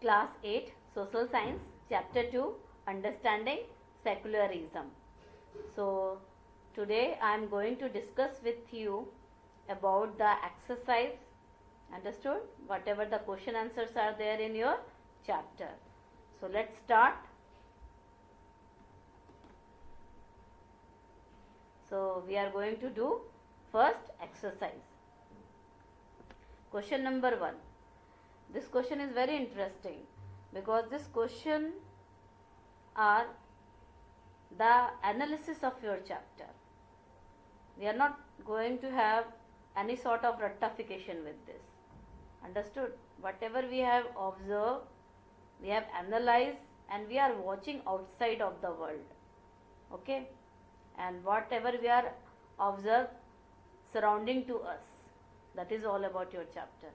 Class 8 Social Science, Chapter 2, Understanding Secularism. So today I am going to discuss with you about the exercise. Understood? Whatever the question answers are there in your chapter. So let's start. So we are going to do first exercise. Question number 1. This question is very interesting because this question are the analysis of your chapter. We are not going to have any sort of rectification with this. Understood? Whatever we have observed, we have analyzed, and we are watching outside of the world. Okay? And whatever we are observed surrounding to us, that is all about your chapter.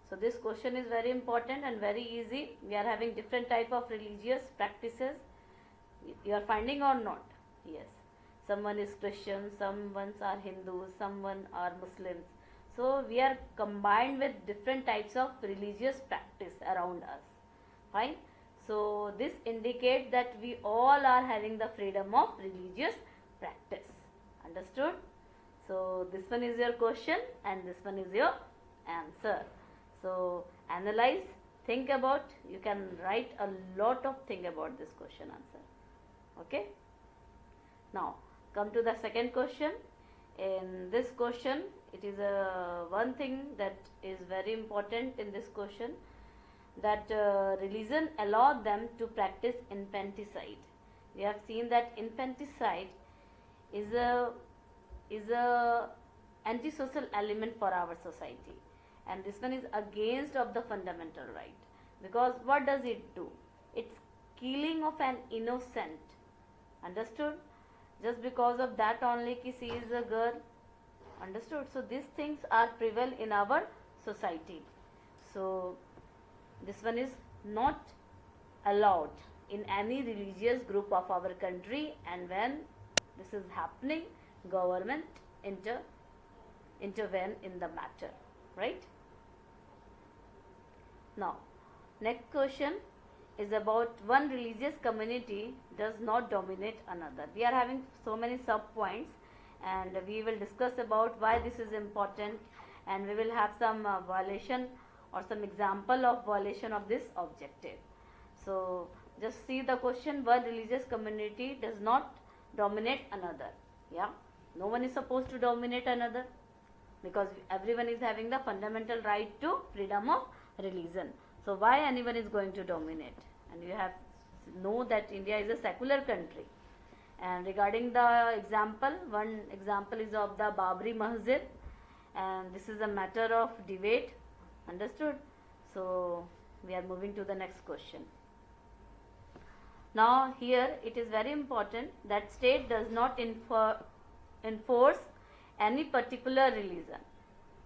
So this question is very important and very easy. We are having different type of religious practices. You are finding or not? Yes. Someone is Christian, someone are Hindus, someone are Muslims. So we are combined with different types of religious practice around us. Fine. So this indicates that we all are having the freedom of religious practice. Understood? So this one is your question and this one is your answer. So analyze, think about, you can write a lot of thing about this question answer. Okay? Now come to the second question. In this question, it is one thing that is very important in this question, that religion allowed them to practice infanticide. We have seen that infanticide is a antisocial element for our society, and this one is against of the fundamental right, because what does it do? It's killing of an innocent. Understood? Just because of that only ki she is a girl. Understood? So these things are prevail in our society. So this one is not allowed in any religious group of our country, and when this is happening, government intervene in the matter, right? Now next question is about one religious community does not dominate another. We are having so many sub points, and we will discuss about why this is important, and we will have some violation or some example of violation of this objective. So just see the question, one religious community does not dominate another. Yeah, no one is supposed to dominate another, because everyone is having the fundamental right to freedom of religion. So why anyone is going to dominate? And you have know that India is a secular country. And regarding the example, one example is of the Babri Masjid, and this is a matter of debate. Understood? So we are moving to the next question. Now here it is very important that state does not enforce any particular religion,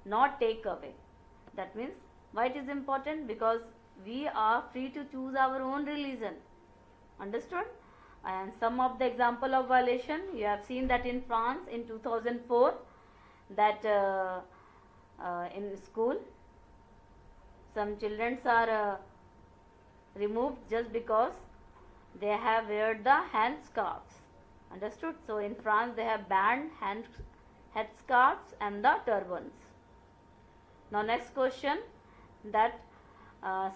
not take away. That means why it is important? Because we are free to choose our own religion. Understood? And some of the example of violation, you have seen that in France in 2004, that in school some children are removed just because they have wear the hand scarves. Understood? So in France they have banned head scarves and the turbans. Now next question, that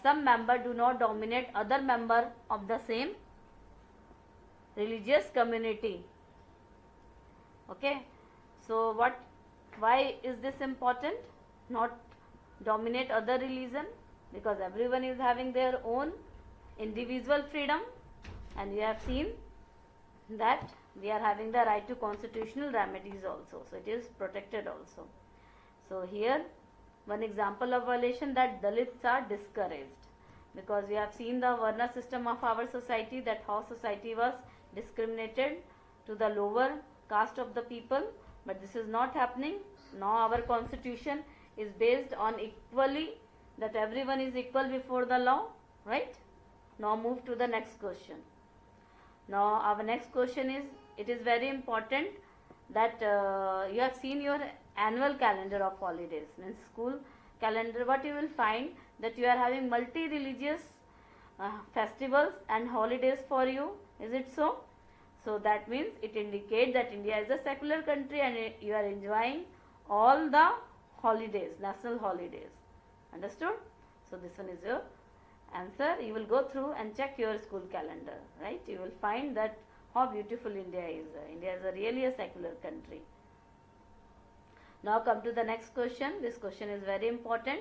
some member do not dominate other member of the same religious community. Okay, so why is this important? Not dominate other religion, because everyone is having their own individual freedom, and you have seen that we are having the right to constitutional remedies also, so it is protected also. So here one example of violation, that Dalits are discouraged, because we have seen the Varna system of our society, that how society was discriminated to the lower caste of the people, but this is not happening. Now our constitution is based on equally, that everyone is equal before the law, right? Now move to the next question. Now our next question is, it is very important that you have seen your annual calendar of holidays, means school calendar. What you will find, that you are having multi-religious festivals and holidays for you. Is it so? So that means it indicates that India is a secular country and you are enjoying all the holidays, national holidays. Understood? So this one is your answer. You will go through and check your school calendar, right? You will find that how beautiful India is. India is really a secular country. Now come to the next question. This question is very important.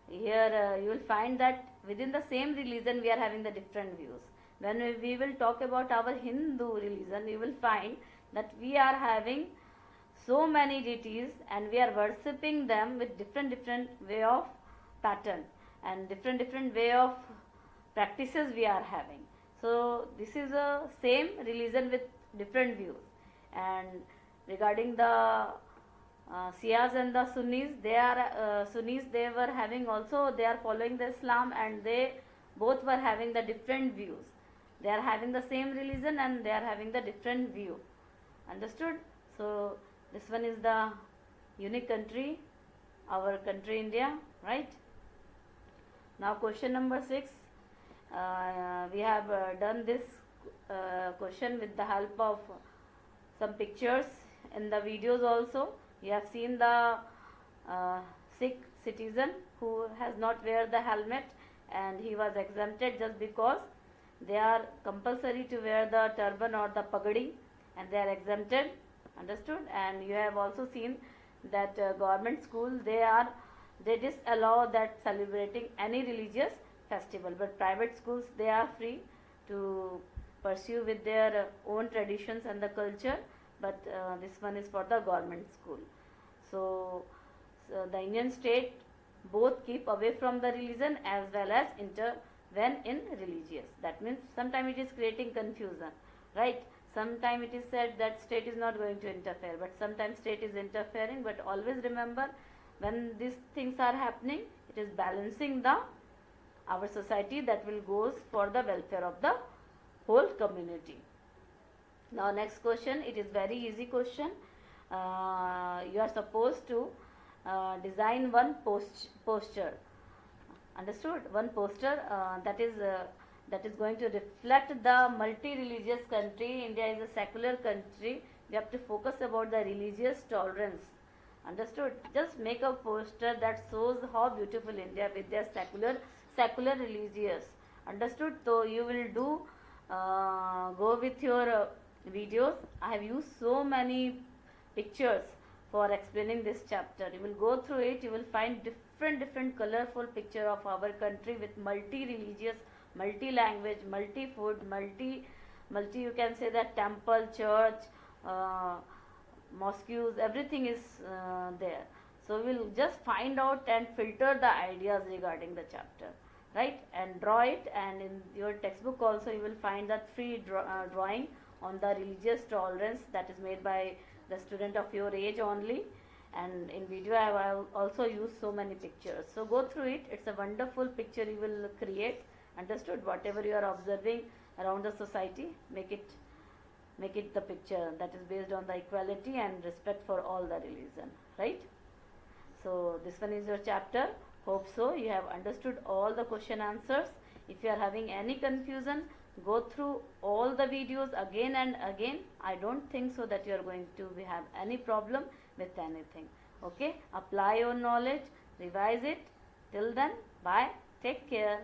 Here you will find that within the same religion we are having the different views. When we will talk about our Hindu religion, you will find that we are having so many deities and we are worshipping them with different way of pattern and different way of practices we are having. So this is a same religion with different views. And regarding the Shias and the Sunnis, Sunnis, they were having also, they are following the Islam and they both were having the different views. They are having the same religion and they are having the different view. Understood? So this one is the unique country, our country India, right? Now question number 6. We have done this question with the help of some pictures in the videos also. You have seen the Sikh citizen who has not wear the helmet and he was exempted just because they are compulsory to wear the turban or the pagadi and they are exempted. Understood? And you have also seen that government school, they disallow that celebrating any religious festival, but private schools, they are free to pursue with their own traditions and the culture, but this one is for the government school. So the Indian state both keep away from the religion as well as intervene in religious. That means sometimes it is creating confusion, right? Sometimes it is said that state is not going to interfere, but sometimes state is interfering. But always remember, when these things are happening, it is balancing our society, that will goes for the welfare of the whole community. Now next question, it is very easy question. You are supposed to design one poster. Understood? One poster that is going to reflect the multi-religious country. India is a secular country. We have to focus about the religious tolerance. Understood? Just make a poster that shows how beautiful India with their secular religious. Understood? So you will do go with your videos. I have used so many pictures for explaining this chapter. You will go through it. You will find different colorful picture of our country with multi-religious, multi-language, multi-food, multi you can say that temple, church, mosques, everything is there. So we will just find out and filter the ideas regarding the chapter, right? And draw it, and in your textbook also you will find that free drawing on the religious tolerance that is made by the student of your age only. And in video I have also used so many pictures. So go through it. It's a wonderful picture you will create. Understood? Whatever you are observing around the society, make it the picture that is based on the equality and respect for all the religion, right? So this one is your chapter. Hope so you have understood all the question answers. If you are having any confusion, go through all the videos again and again. I don't think so that you are going to have any problem with anything. Okay, apply your knowledge, revise it. Till then, bye, take care.